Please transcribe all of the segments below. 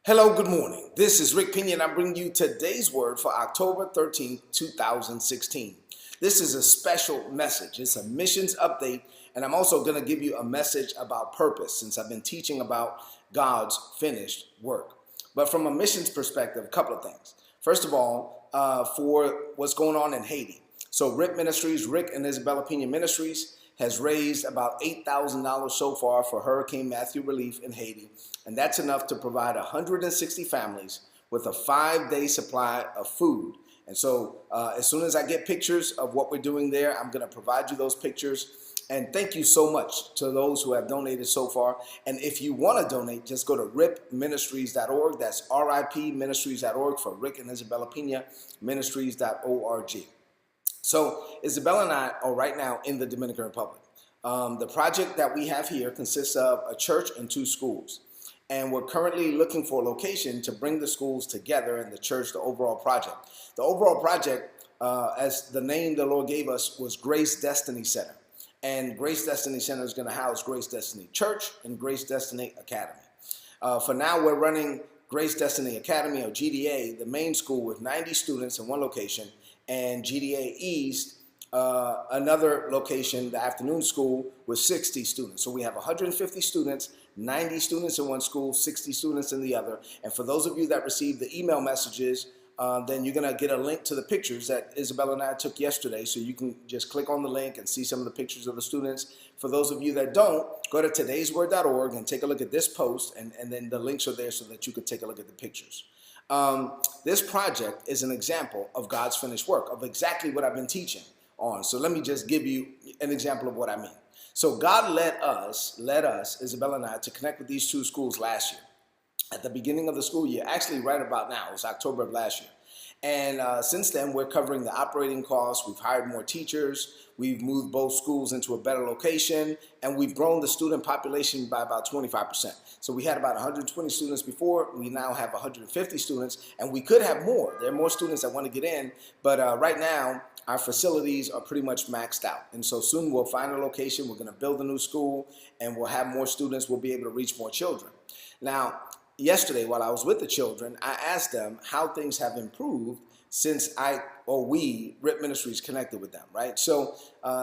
Hello, good morning. This is Rick Pena and I'm bringing you today's word for October 13th, 2016. This is a special message. It's a missions update, and I'm also going to give you a message about purpose since I've been teaching about God's finished work. But from a missions perspective, a couple of things. First of all, for what's going on in Haiti. So Rick Ministries, Rick and Isabella Pena Ministries, has raised about $8,000 so far for Hurricane Matthew relief in Haiti. And that's enough to provide 160 families with a 5-day supply of food. And so as soon as I get pictures of what we're doing there, I'm going to provide you those pictures. And thank you so much to those who have donated so far. And if you want to donate, just go to ripministries.org. That's ripministries.org for Rick and Isabella Pena Ministries.org. So Isabella and I are right now in the Dominican Republic. The project that we have here consists of a church and 2 schools. And we're currently looking for a location to bring the schools together and the church, the overall project. The overall project, as the name the Lord gave us, was Grace Destiny Center. And Grace Destiny Center is going to house Grace Destiny Church and Grace Destiny Academy. For now, we're running Grace Destiny Academy, or GDA, the main school, with 90 students in one location, and GDA East, another location, the afternoon school, with 60 students. So we have 150 students, 90 students in one school, 60 students in the other. And for those of you that received the email messages, then you're going to get a link to the pictures that Isabella and I took yesterday. So you can just click on the link and see some of the pictures of the students. For those of you that don't, go to todaysword.org and take a look at this post, and then the links are there so that you can take a look at the pictures. This project is an example of God's finished work, of exactly what I've been teaching on. So let me just give you an example of what I mean. So God led us, Isabella and I, to connect with these 2 schools last year. At the beginning of the school year, actually right about now, it was October of last year. And since then, we're covering the operating costs. We've hired more teachers. We've moved both schools into a better location, and we've grown the student population by about 25%. So we had about 120 students before. We now have 150 students, and we could have more. There are more students that want to get in, but right now, our facilities are pretty much maxed out. And so soon we'll find a location. We're going to build a new school, and we'll have more students. We'll be able to reach more children. Now, yesterday, while I was with the children, I asked them how things have improved since we, Rip Ministries, connected with them, right? So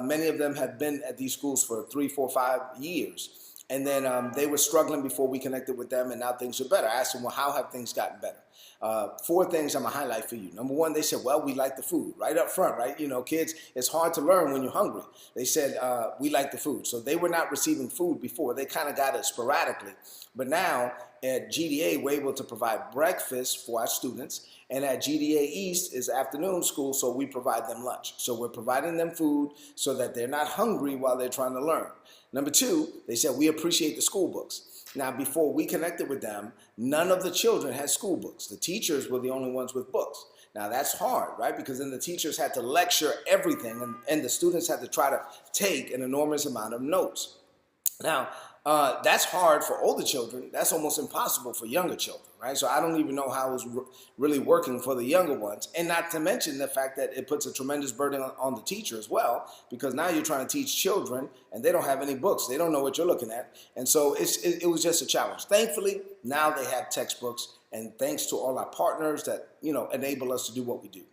many of them have been at these schools for 3, 4, 5 years. And then they were struggling before we connected with them, and now things are better. I asked them, well, how have things gotten better? 4 things I'm going to highlight for you. Number 1, they said, well, we like the food right up front, right? You know, kids, it's hard to learn when you're hungry. They said, we like the food. So they were not receiving food before. They kind of got it sporadically. But now at GDA, we're able to provide breakfast for our students. And at GDA East is afternoon school, so we provide them lunch. So we're providing them food so that they're not hungry while they're trying to learn. Number 2, they said, we appreciate the school books. Now, before we connected with them, none of the children had school books. The teachers were the only ones with books. Now, that's hard, right? Because then the teachers had to lecture everything, and the students had to try to take an enormous amount of notes. Now, that's hard for older children. That's almost impossible for younger children, right? So I don't even know how it's really working for the younger ones. And not to mention the fact that it puts a tremendous burden on the teacher as well, because now you're trying to teach children and they don't have any books. They don't know what you're looking at. And so it was just a challenge. Thankfully, now they have textbooks, and thanks to all our partners that, you know, enable us to do what we do.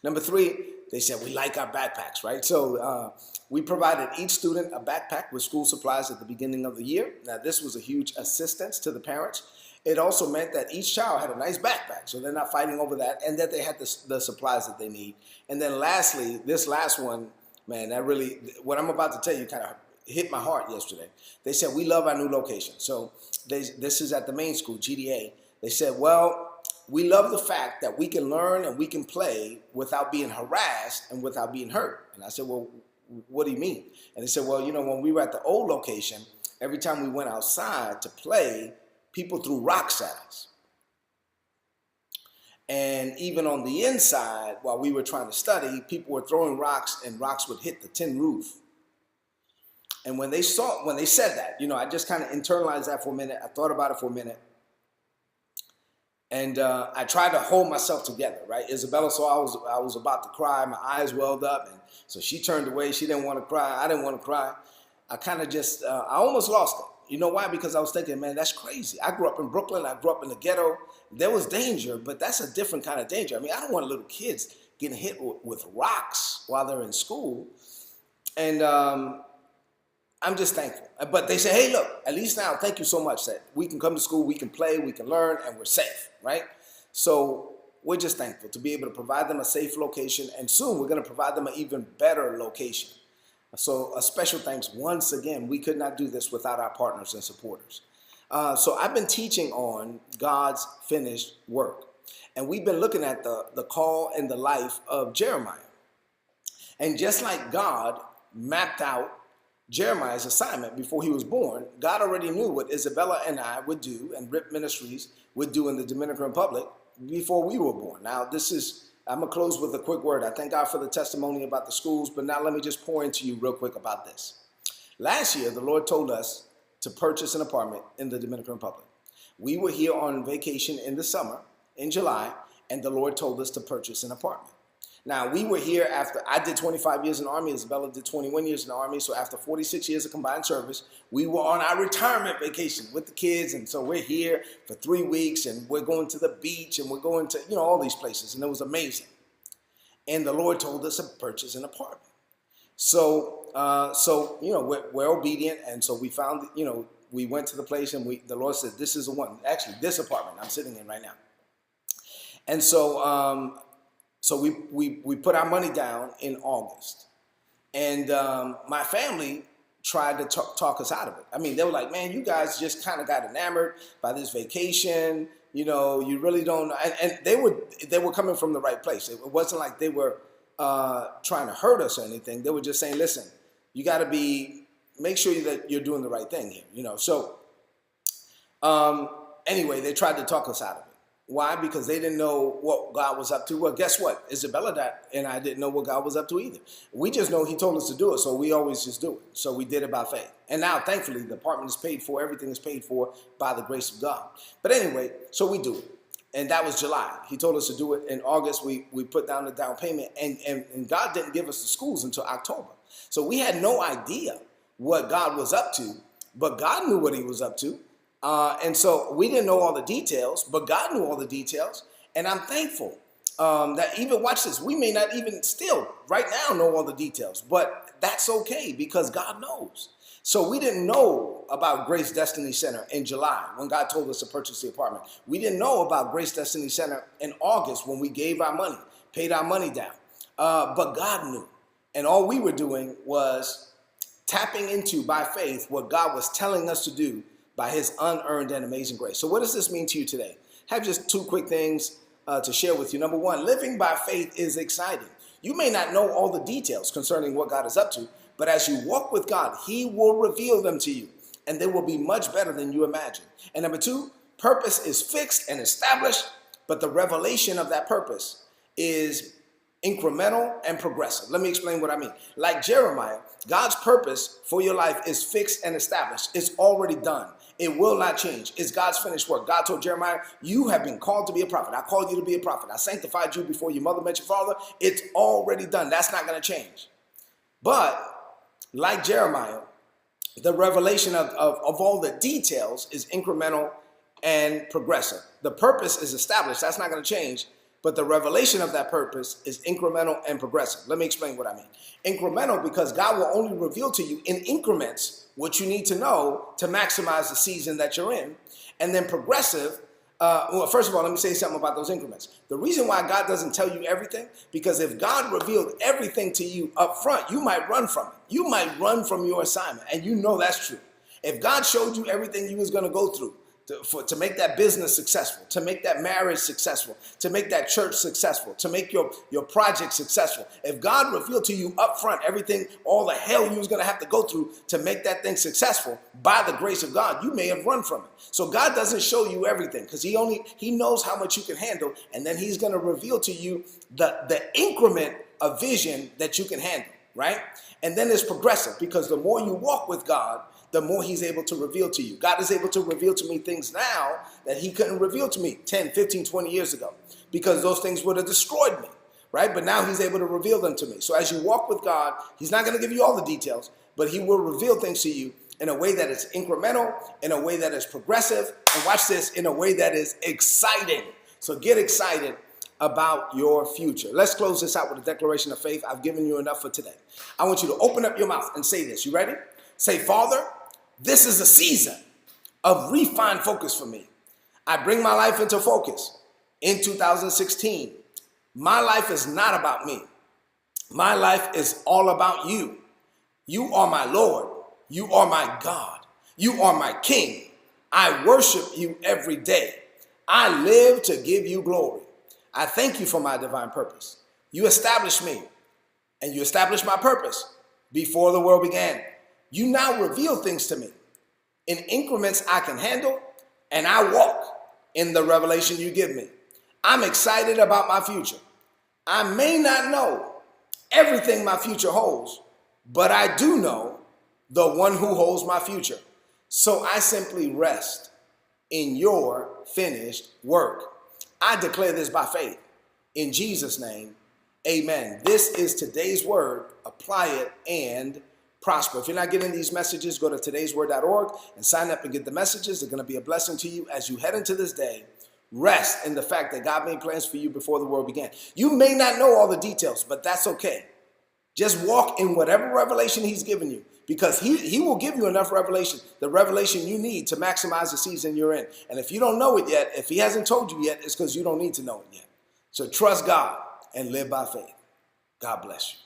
Number 3, they said, we like our backpacks, right? So we provided each student a backpack with school supplies at the beginning of the year. Now, this was a huge assistance to the parents. It also meant that each child had a nice backpack, so they're not fighting over that, and that they had the supplies that they need. And then lastly, this last one, man, that really, what I'm about to tell you kind of hit my heart yesterday. They said, we love our new location. So this is at the main school, GDA. They said, well, we love the fact that we can learn and we can play without being harassed and without being hurt. And I said, well, what do you mean? And they said, well, you know, when we were at the old location, every time we went outside to play, people threw rocks at us. And even on the inside, while we were trying to study, people were throwing rocks, and rocks would hit the tin roof. And when they said that, you know, I just kind of internalized that for a minute. I thought about it for a minute. And I tried to hold myself together, right? Isabella saw I was about to cry. My eyes welled up. And so she turned away. She didn't want to cry. I didn't want to cry. I kind of just, I almost lost it. You know why? Because I was thinking, man, that's crazy. I grew up in Brooklyn. I grew up in the ghetto. There was danger, but that's a different kind of danger. I mean, I don't want little kids getting hit with rocks while they're in school. And I'm just thankful. But they say, hey, look, at least now, thank you so much that we can come to school, we can play, we can learn, and we're safe, right? So we're just thankful to be able to provide them a safe location. And soon we're going to provide them an even better location. So a special thanks once again. We could not do this without our partners and supporters. So I've been teaching on God's finished work. And we've been looking at the call and the life of Jeremiah. And just like God mapped out Jeremiah's assignment before he was born, God already knew what Isabella and I would do and RIP Ministries would do in the Dominican Republic before we were born. Now, I'm going to close with a quick word. I thank God for the testimony about the schools, but now let me just pour into you real quick about this. Last year, the Lord told us to purchase an apartment in the Dominican Republic. We were here on vacation in the summer, in July, and the Lord told us to purchase an apartment. Now, we were here after, I did 25 years in the Army, Isabella did 21 years in the Army, so after 46 years of combined service, we were on our retirement vacation with the kids, and so we're here for 3 weeks, and we're going to the beach, and we're going to, all these places, and it was amazing. And the Lord told us to purchase an apartment. So, we're obedient, and so we found, we went to the place, and the Lord said, this is the one, actually, this apartment I'm sitting in right now. And so, So we put our money down in August. And my family tried to talk us out of it. I mean, they were like, man, you guys just kind of got enamored by this vacation. You really don't. And they were coming from the right place. It wasn't like they were trying to hurt us or anything. They were just saying, listen, you got to make sure that you're doing the right thing here. So anyway, they tried to talk us out of it. Why? Because they didn't know what God was up to. Well, guess what? Isabella and I didn't know what God was up to either. We just know he told us to do it, so we always just do it. So we did it by faith. And now, thankfully, the apartment is paid for. Everything is paid for by the grace of God. But anyway, so we do it. And that was July. He told us to do it. In August, we put down the down payment. And God didn't give us the schools until October. So we had no idea what God was up to, but God knew what he was up to. And so we didn't know all the details, but God knew all the details. And I'm thankful that even, watch this, we may not even still right now know all the details, but that's okay because God knows. So we didn't know about Grace Destiny Center in July when God told us to purchase the apartment. We didn't know about Grace Destiny Center in August when we gave our money, paid our money down. But God knew. And all we were doing was tapping into, by faith, what God was telling us to do by his unearned and amazing grace. So what does this mean to you today? I have just 2 quick things to share with you. Number 1, living by faith is exciting. You may not know all the details concerning what God is up to, but as you walk with God, he will reveal them to you, and they will be much better than you imagine. And number 2, purpose is fixed and established, but the revelation of that purpose is incremental and progressive. Let me explain what I mean. Like Jeremiah, God's purpose for your life is fixed and established. It's already done. It will not change. It's God's finished work. God told Jeremiah, you have been called to be a prophet. I called you to be a prophet. I sanctified you before your mother met your father. It's already done. That's not going to change. But like Jeremiah, the revelation of all the details is incremental and progressive. The purpose is established. That's not going to change. But the revelation of that purpose is incremental and progressive. Let me explain what I mean. Incremental because God will only reveal to you in increments what you need to know to maximize the season that you're in. And then progressive, well, first of all, let me say something about those increments. The reason why God doesn't tell you everything, because if God revealed everything to you up front, you might run from it. You might run from your assignment, and you know that's true. If God showed you everything you was going to go through, to make that business successful, to make that marriage successful, to make that church successful, to make your project successful. If God revealed to you up front everything, all the hell you was going to have to go through to make that thing successful, by the grace of God, you may have run from it. So God doesn't show you everything because he knows how much you can handle, and then he's going to reveal to you the increment of vision that you can handle, right? And then it's progressive because the more you walk with God, the more he's able to reveal to you. God is able to reveal to me things now that he couldn't reveal to me 10, 15, 20 years ago because those things would have destroyed me, right? But now he's able to reveal them to me. So as you walk with God, he's not going to give you all the details, but he will reveal things to you in a way that is incremental, in a way that is progressive, and watch this, in a way that is exciting. So get excited about your future. Let's close this out with a declaration of faith. I've given you enough for today. I want you to open up your mouth and say this. You ready? Say, Father, this is a season of refined focus for me. I bring my life into focus in 2016. My life is not about me. My life is all about you. You are my Lord. You are my God. You are my King. I worship you every day. I live to give you glory. I thank you for my divine purpose. You established me and you established my purpose before the world began. You now reveal things to me in increments I can handle, and I walk in the revelation you give me. I'm excited about my future. I may not know everything my future holds, but I do know the one who holds my future. So I simply rest in your finished work. I declare this by faith. In Jesus' name, amen. This is today's word. Apply it and prosper. If you're not getting these messages, go to todaysword.org and sign up and get the messages. They're going to be a blessing to you as you head into this day. Rest in the fact that God made plans for you before the world began. You may not know all the details, but that's okay. Just walk in whatever revelation he's given you, because he will give you enough revelation, the revelation you need to maximize the season you're in. And if you don't know it yet, if he hasn't told you yet, it's because you don't need to know it yet. So trust God and live by faith. God bless you.